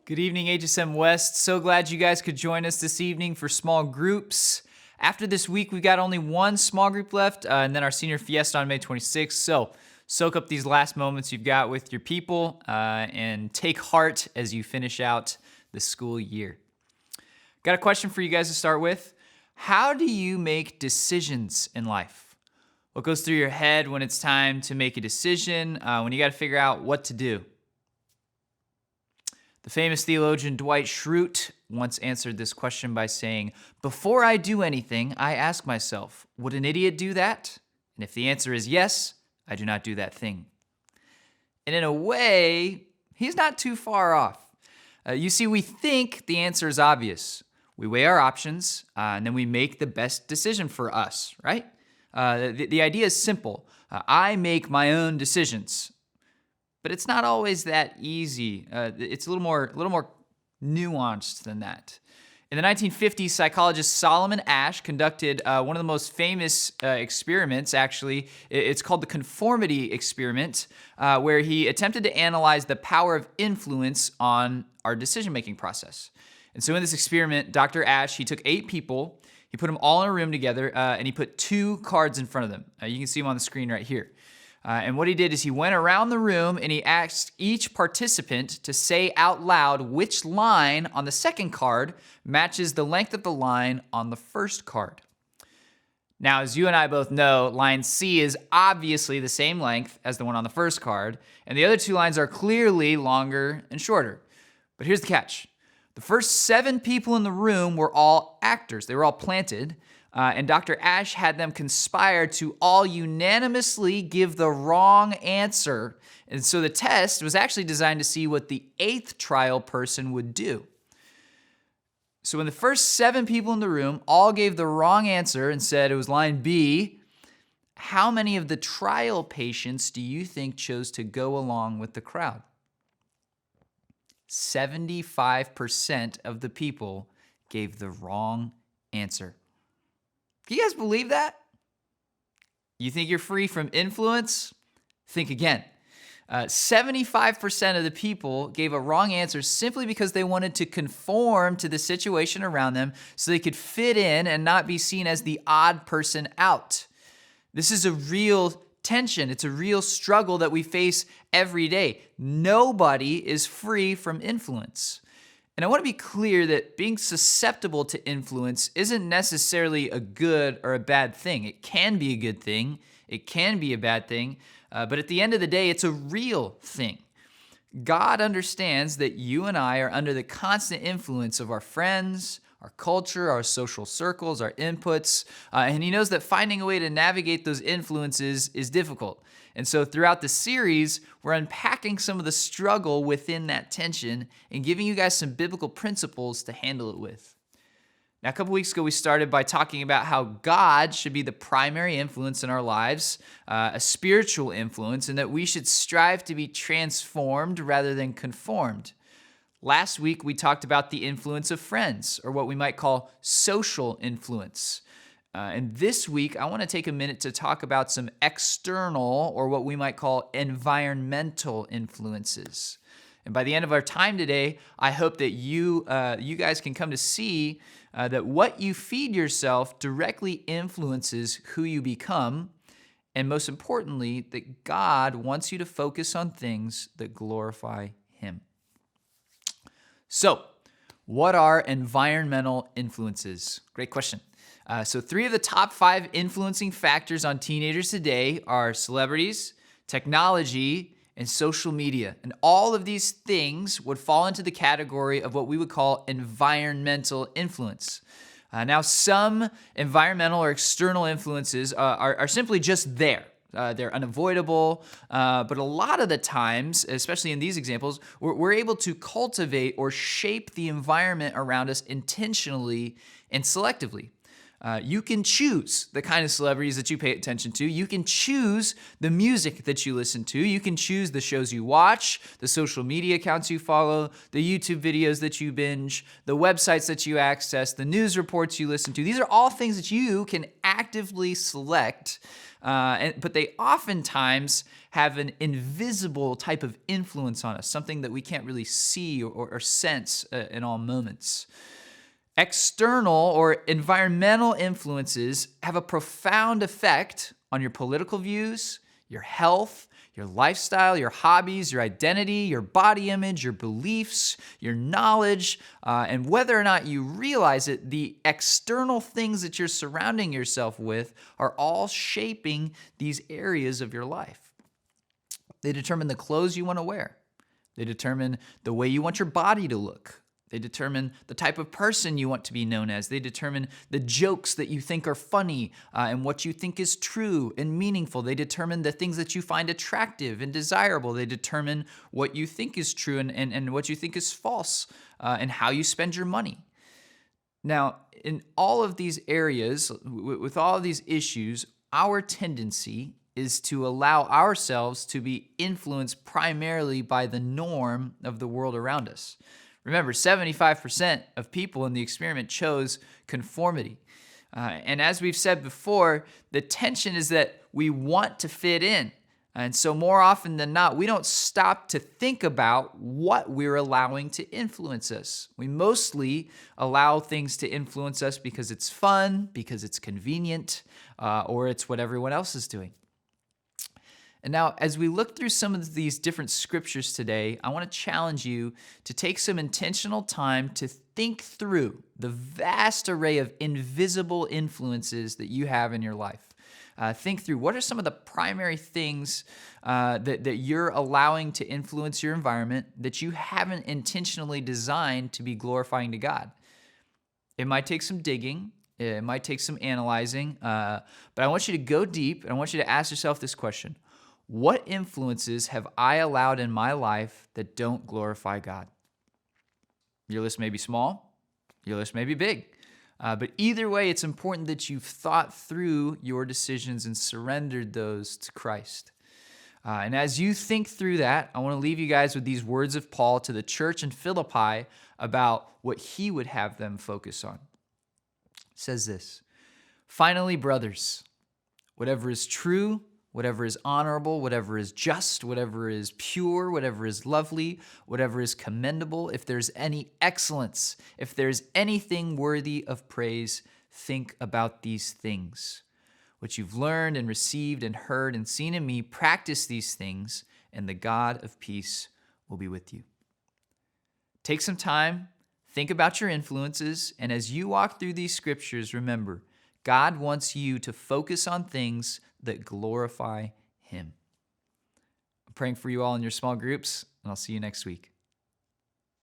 Good evening, HSM West. So glad you guys could join us this evening for small groups. After this week, we've got only one small group left, and then our senior fiesta on May 26th. So soak up these last moments you've got with your people and take heart as you finish out the school year. Got a question for you guys to start with. How do you make decisions in life? What goes through your head when it's time to make a decision, when you got to figure out what to do? The famous theologian Dwight Schrute once answered this question by saying, "Before I do anything, I ask myself, would an idiot do that? And if the answer is yes, I do not do that thing." And in a way, he's not too far off. You see, we think the answer is obvious. We weigh our options, and then we make the best decision for us, right? The idea is simple. I make my own decisions. But it's not always that easy. It's a little more nuanced than that. In the 1950s, psychologist Solomon Asch conducted one of the most famous experiments, actually. It's called the conformity experiment, where he attempted to analyze the power of influence on our decision-making process. And so in this experiment, Dr. Asch, he took 8 people, he put them all in a room together, and he put 2 cards in front of them. You can see them on the screen right here. And what he did is he went around the room and he asked each participant to say out loud which line on the second card matches the length of the line on the first card. Now, as you and I both know, line C is obviously the same length as the one on the first card, and the other 2 lines are clearly longer and shorter. But here's the catch. The first 7 people in the room were all actors. They were all planted. And Dr. Asch had them conspire to all unanimously give the wrong answer. And so the test was actually designed to see what the 8th trial person would do. So when the first 7 people in the room all gave the wrong answer and said it was line B, how many of the trial patients do you think chose to go along with the crowd? 75% of the people gave the wrong answer. Can you guys believe that? You think you're free from influence? Think again. 75% of the people gave a wrong answer simply because they wanted to conform to the situation around them so they could fit in and not be seen as the odd person out. This is a real tension. It's a real struggle that we face every day. Nobody is free from influence. And I want to be clear that being susceptible to influence isn't necessarily a good or a bad thing. It can be a good thing. It can be a bad thing. But at the end of the day, it's a real thing. God understands that you and I are under the constant influence of our friends, our culture, our social circles, our inputs. And he knows that finding a way to navigate those influences is difficult. And so throughout the series, we're unpacking some of the struggle within that tension and giving you guys some biblical principles to handle it with. Now, a couple weeks ago, we started by talking about how God should be the primary influence in our lives, a spiritual influence, and that we should strive to be transformed rather than conformed. Last week, we talked about the influence of friends, or what we might call social influence. And this week, I want to take a minute to talk about some external, or what we might call environmental influences. And by the end of our time today, I hope that you guys can come to see that what you feed yourself directly influences who you become, and most importantly, that God wants you to focus on things that glorify Him. So, what are environmental influences? Great question. So 3 of the top 5 influencing factors on teenagers today are celebrities, technology, and social media. And all of these things would fall into the category of what we would call environmental influence. Now, some environmental or external influences are simply just there. They're unavoidable, but a lot of the times, especially in these examples, we're able to cultivate or shape the environment around us intentionally and selectively. You can choose the kind of celebrities that you pay attention to. You can choose the music that you listen to. You can choose the shows you watch, the social media accounts you follow, the YouTube videos that you binge, the websites that you access, the news reports you listen to. These are all things that you can actively select, but they oftentimes have an invisible type of influence on us, something that we can't really see or sense in all moments. External or environmental influences have a profound effect on your political views, your health, your lifestyle, your hobbies, your identity, your body image, your beliefs, your knowledge, and whether or not you realize it, the external things that you're surrounding yourself with are all shaping these areas of your life. They determine the clothes you want to wear. They determine the way you want your body to look. They determine the type of person you want to be known as. They determine the jokes that you think are funny and what you think is true and meaningful. They determine the things that you find attractive and desirable. They determine what you think is true and what you think is false and how you spend your money. Now, in all of these areas, with all of these issues, our tendency is to allow ourselves to be influenced primarily by the norm of the world around us. Remember, 75% of people in the experiment chose conformity. And as we've said before, the tension is that we want to fit in. And so more often than not, we don't stop to think about what we're allowing to influence us. We mostly allow things to influence us because it's fun, because it's convenient, or it's what everyone else is doing. And now, as we look through some of these different scriptures today, I want to challenge you to take some intentional time to think through the vast array of invisible influences that you have in your life. Think through what are some of the primary things that you're allowing to influence your environment that you haven't intentionally designed to be glorifying to God. It might take some digging. It might take some analyzing. But I want you to go deep, and I want you to ask yourself this question. What influences have I allowed in my life that don't glorify God? Your list may be small. Your list may be big. But either way, it's important that you've thought through your decisions and surrendered those to Christ. And as you think through that, I want to leave you guys with these words of Paul to the church in Philippi about what he would have them focus on. It says this, "Finally, brothers, whatever is true, whatever is honorable, whatever is just, whatever is pure, whatever is lovely, whatever is commendable, if there's any excellence, if there's anything worthy of praise, think about these things. What you've learned and received and heard and seen in me, practice these things, and the God of peace will be with you." Take some time, think about your influences, and as you walk through these scriptures, remember, God wants you to focus on things that glorify Him. I'm praying for you all in your small groups, and I'll see you next week.